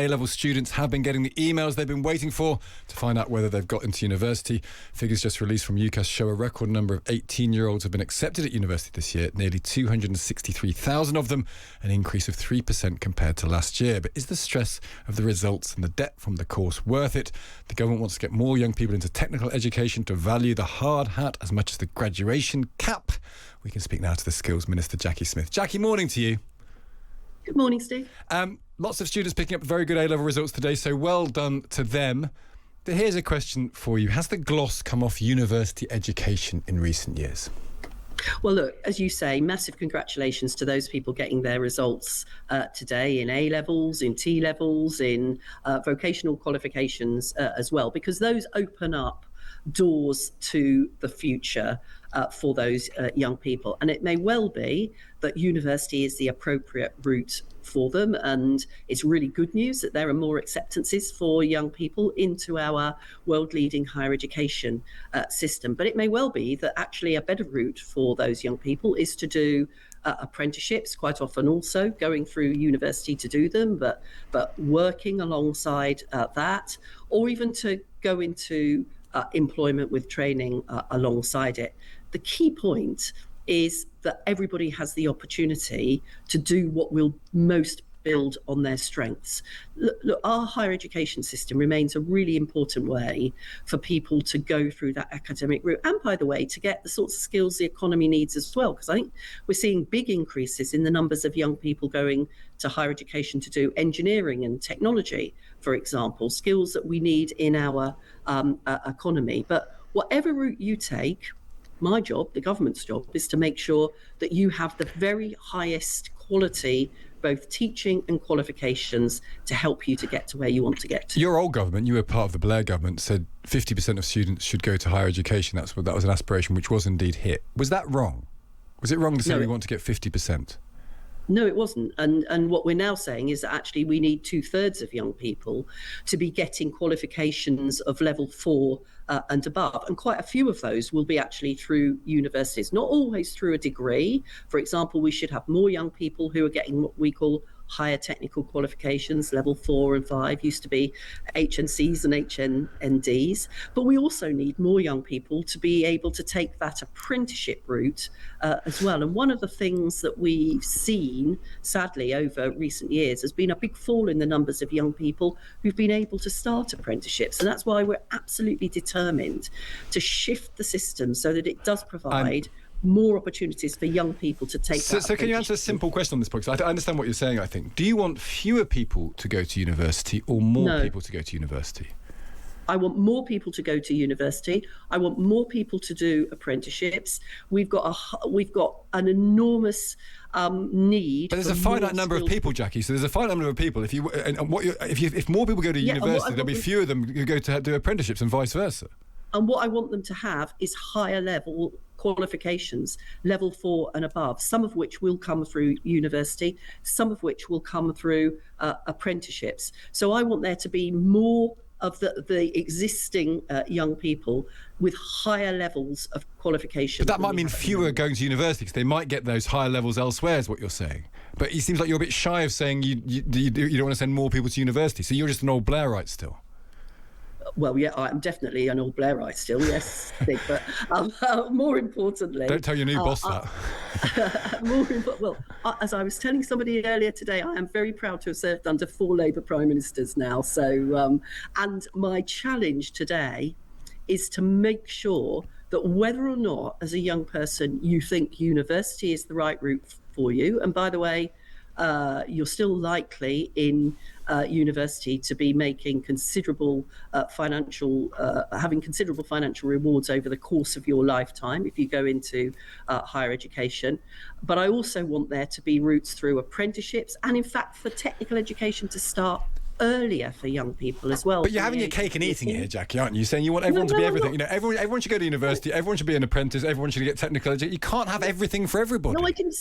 A-level students have been getting the emails they've been waiting for to find out whether they've got into university. Figures just released from UCAS show a record number of 18-year-olds have been accepted at university this year, nearly 263,000 of them, an increase of 3% compared to last year. But is the stress of the results and the debt from the course worth it? The government wants to get more young people into technical education to value the hard hat as much as the graduation cap. We can speak now to the Skills Minister, Jacqui Smith. Jacqui, morning to you. Good morning, Stig. Lots of students picking up very good A-level results today, so well done to them. But here's a question for you. Has the gloss come off university education in recent years? Well, look, as you say, massive congratulations to those people getting their results today in A-levels, in T-levels, in vocational qualifications as well, because those open up doors to the future for those young people. And it may well be that university is the appropriate route for them, and it's really good news that there are more acceptances for young people into our world-leading higher education system. But it may well be that actually a better route for those young people is to do apprenticeships, quite often also going through university to do them, but working alongside that, or even to go into employment with training alongside it. The key point is that everybody has the opportunity to do what will most build on their strengths. Look, our higher education system remains a really important way for people to go through that academic route, and by the way, to get the sorts of skills the economy needs as well, because I think we're seeing big increases in the numbers of young people going to higher education to do engineering and technology, for example, skills that we need in our economy. But whatever route you take, my job, the government's job, is to make sure that you have the very highest quality, both teaching and qualifications, to help you to get to where you want to get to. Your old government, you were part of the Blair government, said 50% of students should go to higher education. That was an aspiration which was indeed hit. Was that wrong? Was it wrong to say we want to get 50%? No, it wasn't. And what we're now saying is that actually we need 2/3 of young people to be getting qualifications of level 4 and above. And quite a few of those will be actually through universities, not always through a degree. For example, we should have more young people who are getting what we call higher technical qualifications. Level 4 and 5 used to be HNCs and HNDs. But we also need more young people to be able to take that apprenticeship route as well. And one of the things that we've seen, sadly, over recent years has been a big fall in the numbers of young people who've been able to start apprenticeships. And that's why we're absolutely determined to shift the system so that it does provide more opportunities for young people to take that. So can you answer a simple question on this point? Because I understand what you're saying, I think. Do you want fewer people to go to university or more people to go to university? I want more people to go to university. I want more people to do apprenticeships. We've got an enormous need. But there's a finite number of people, Jacqui. So there's a finite number of people. If more people go to university, there'll be fewer of them who go to do apprenticeships and vice versa. And what I want them to have is higher level qualifications, level 4 and above, some of which will come through university, some of which will come through apprenticeships. So I want there to be more of the existing young people with higher levels of qualification. But that might mean fewer going to university, because they might get those higher levels elsewhere, is what you're saying. But it seems like you're a bit shy of saying you don't want to send more people to university. So you're just an old Blairite still. Well, yeah, I'm definitely an old Blairite still, yes, Stig, but more importantly... Don't tell your new boss that. As I was telling somebody earlier today, I am very proud to have served under 4 Labour Prime Ministers now. So, and my challenge today is to make sure that whether or not, as a young person, you think university is the right route for you, and by the way, you're still likely in university to be making considerable having considerable financial rewards over the course of your lifetime if you go into higher education. But I also want there to be routes through apprenticeships, and in fact for technical education to start earlier for young people as well. But you're having your cake and eating it here, Jacqui, aren't you? Saying you want everyone to be everything. You know, everyone should go to university, everyone should be an apprentice, everyone should get technical education. You can't have everything for everybody. No, I didn't.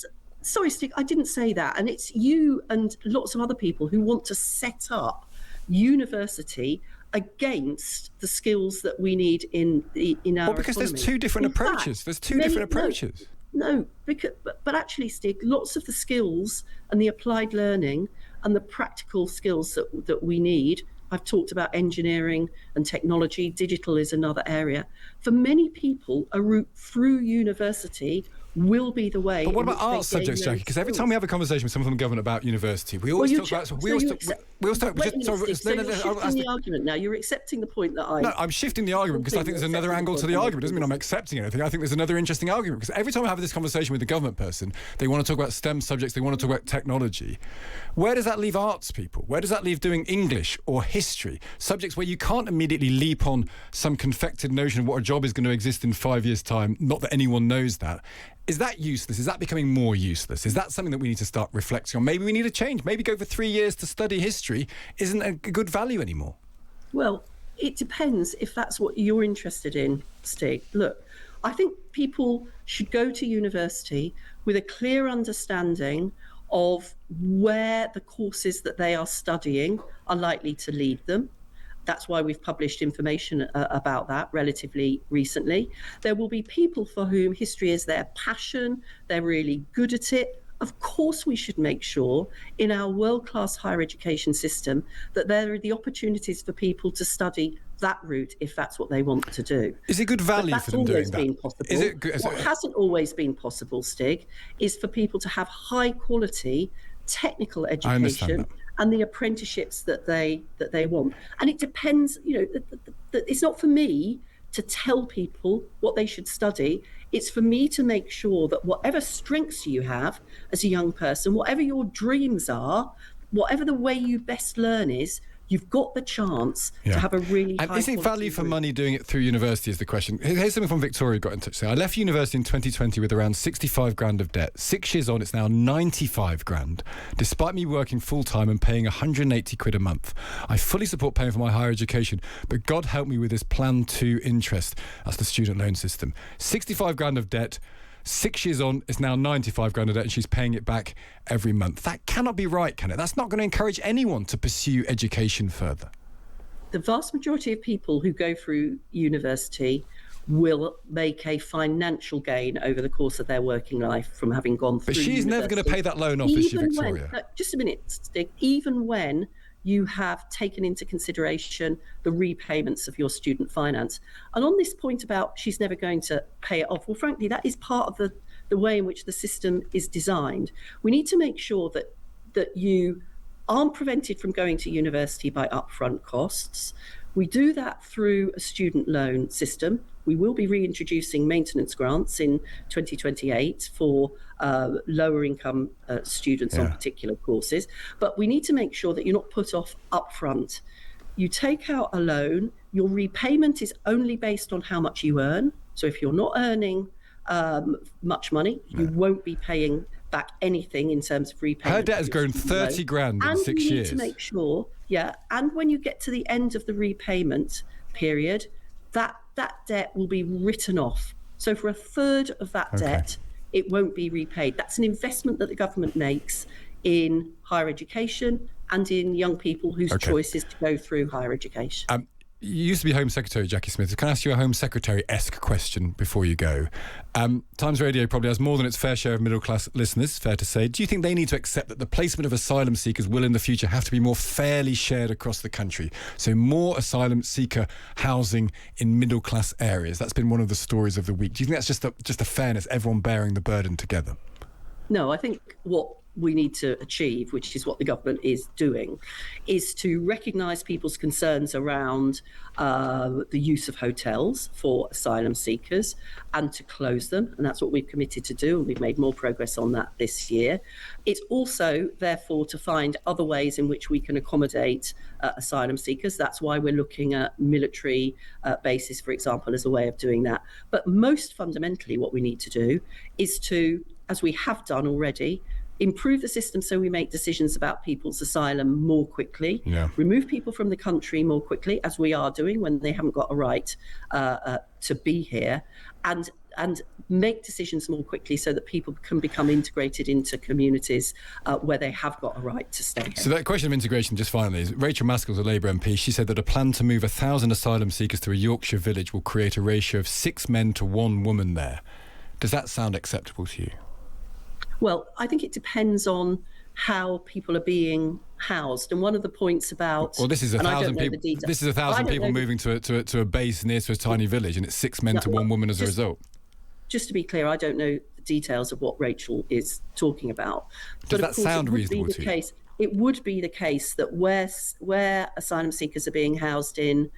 Sorry, Stig, I didn't say that. And it's you and lots of other people who want to set up university against the skills that we need in our because economy. There's two different approaches. There's two different approaches. No, but actually, Stig, lots of the skills and the applied learning and the practical skills that we need. I've talked about engineering and technology. Digital is another area. For many people, a route through university will be the way. But what about art subjects, Jacqui? Because every time we have a conversation with someone from the government about university, we always talk about... the argument now. You're accepting the point that I... No, I'm shifting the argument because I think there's another angle to the argument. It doesn't mean I'm accepting anything. I think there's another interesting argument, because every time I have this conversation with a government person, they want to talk about STEM subjects, they want to talk about technology. Where does that leave arts people? Where does that leave doing English or history? Subjects where you can't immediately leap on some confected notion of what a job is going to exist in 5 years' time, not that anyone knows that. Is that useless? Is that becoming more useless? Is that something that we need to start reflecting on? Maybe we need a change. Maybe go for 3 years to study history isn't a good value anymore. Well, it depends if that's what you're interested in, Stig. Look, I think people should go to university with a clear understanding of where the courses that they are studying are likely to lead them. That's why we've published information about that relatively recently. There will be people for whom history is their passion, they're really good at it. Of course, we should make sure in our world-class higher education system that there are the opportunities for people to study that route if that's what they want to do. Is it good value for them doing that? Is it good? What hasn't always been possible, Stig, is for people to have high-quality technical education and the apprenticeships that they want. And it depends, it's not for me to tell people what they should study. It's for me to make sure that whatever strengths you have as a young person, whatever your dreams are, whatever the way you best learn is, you've got the chance to have a really high quality. And is it value for money doing it through university is the question. Here's something from Victoria who got in touch. So I left university in 2020 with around 65 grand of debt. 6 years on, it's now 95 grand, despite me working full-time and paying 180 quid a month. I fully support paying for my higher education, but God help me with this Plan 2 interest. That's the student loan system. 65 grand of debt. 6 years on, it's now 95 grand of debt and she's paying it back every month. That cannot be right, can it? That's not going to encourage anyone to pursue education further. The vast majority of people who go through university will make a financial gain over the course of their working life from having gone through university. But she's never going to pay that loan off, is she, Victoria? Just a minute, Stig. Even when you have taken into consideration the repayments of your student finance. And on this point about she's never going to pay it off, well, frankly, that is part of the way in which the system is designed. We need to make sure that you aren't prevented from going to university by upfront costs. We do that through a student loan system. We will be reintroducing maintenance grants in 2028 for lower income students on particular courses. But we need to make sure that you're not put off upfront. You take out a loan, your repayment is only based on how much you earn. So if you're not earning much money, you won't be paying back anything in terms of repayment. Her debt has grown 30 grand in 6 years. And you need to make sure, and when you get to the end of the repayment period, that debt will be written off. So for a third of that debt, it won't be repaid. That's an investment that the government makes in higher education and in young people whose choice is to go through higher education. You used to be Home Secretary, Jacqui Smith. Can I ask you a Home Secretary-esque question before you go? Times Radio probably has more than its fair share of middle-class listeners, fair to say. Do you think they need to accept that the placement of asylum seekers will in the future have to be more fairly shared across the country? So more asylum seeker housing in middle-class areas. That's been one of the stories of the week. Do you think that's just a fairness, everyone bearing the burden together? No, I think what we need to achieve, which is what the government is doing, is to recognise people's concerns around the use of hotels for asylum seekers and to close them. And that's what we've committed to do. And we've made more progress on that this year. It's also, therefore, to find other ways in which we can accommodate asylum seekers. That's why we're looking at military bases, for example, as a way of doing that. But most fundamentally, what we need to do is to, as we have done already, improve the system so we make decisions about people's asylum more quickly, remove people from the country more quickly, as we are doing when they haven't got a right to be here, and make decisions more quickly so that people can become integrated into communities where they have got a right to stay here. So that question of integration, just finally, is Rachel Maskell's a Labour MP. She said that a plan to move 1,000 asylum seekers to a Yorkshire village will create a ratio of 6 men to 1 woman there. Does that sound acceptable to you? Well, I think it depends on how people are being housed. And one of the points about... Well, this is 1,000 people. This is 1,000 people moving to a base near to a tiny village, and it's 6 men to 1 woman as a result. Just to be clear, I don't know the details of what Rachel is talking about. Does that sound reasonable to you? It would be the case that where asylum seekers are being housed in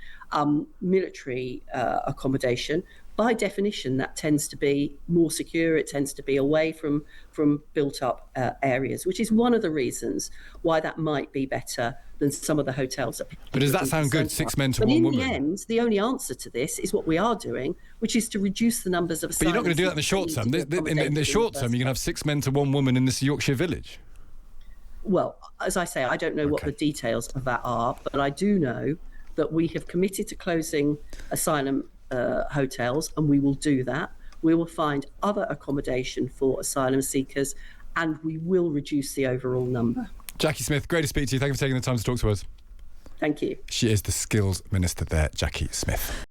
military accommodation, by definition, that tends to be more secure. It tends to be away from built-up areas, which is one of the reasons why that might be better than some of the hotels. But does that sound good, 6 men to 1 woman? But in the end, the only answer to this is what we are doing, which is to reduce the numbers of asylum. But you're not going to do that in the short term. In the short term, you can have 6 men to 1 woman in this Yorkshire village. Well, as I say, I don't know what the details of that are, but I do know that we have committed to closing asylum hotels, and we will do that. We will find other accommodation for asylum seekers, and we will reduce the overall number. Jacqui Smith, great to speak to you. Thank you for taking the time to talk to us. Thank you. She is the Skills Minister there, Jacqui Smith.